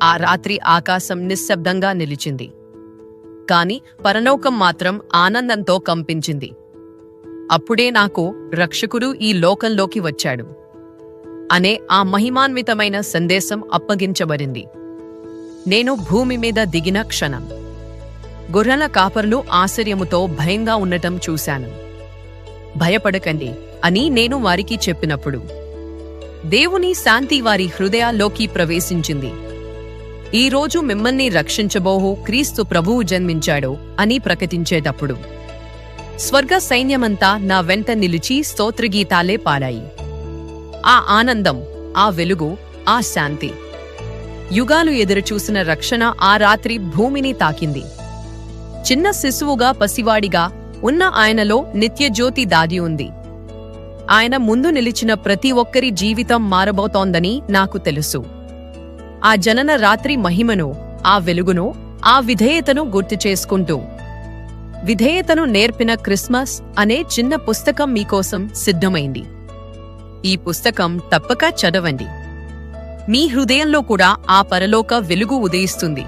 ఆ రాత్రి ఆకాశం నిశ్శబ్దంగా నిలిచింది. కాని పరలోకం మాత్రం ఆనందంతో కంపించింది. అప్పుడే నాకు రక్షకుడు ఈ లోకంలోకి వచ్చాడు అనే ఆ మహిమాన్వితమైన సందేశం అప్పగించబడింది. నేను భూమి మీద దిగిన క్షణం గొర్రెల కాపరులు ఆశ్చర్యముతో భయంగా ఉండటం చూశాను. భయపడకండి అని నేను వారికి చెప్పినప్పుడు దేవుని శాంతి వారి హృదయాల్లోకి ప్రవేశించింది. ఈరోజు మిమ్మల్ని రక్షించబోహు క్రీస్తు ప్రభువు జన్మించాడు అని ప్రకటించేటప్పుడు స్వర్గ సైన్యమంతా నా వెంట నిలిచి స్తోత్రగీతాలే పాడాయి. ఆ ఆనందం, ఆ వెలుగు, ఆ శాంతి, యుగాలు ఎదురుచూసిన రక్షణ ఆ రాత్రి భూమిని తాకింది. చిన్న శిశువుగా పసివాడిగా ఉన్న ఆయనలో నిత్యజ్యోతి దాగి ఉంది. ఆయన ముందు నిలిచిన ప్రతి ఒక్కరి జీవితం మారబోతోందని నాకు తెలుసు. ఆ జనన రాత్రి మహిమను, ఆ వెలుగును, ఆ విధేయతను గుర్తు చేసుకుంటూ విధేయతను నేర్పిన క్రిస్మస్ అనే చిన్న పుస్తకం మీకోసం సిద్ధమైంది. ఈ పుస్తకం తప్పక చదవండి. మీ హృదయంలో కూడా ఆ పరలోక వెలుగు ఉదయిస్తుంది.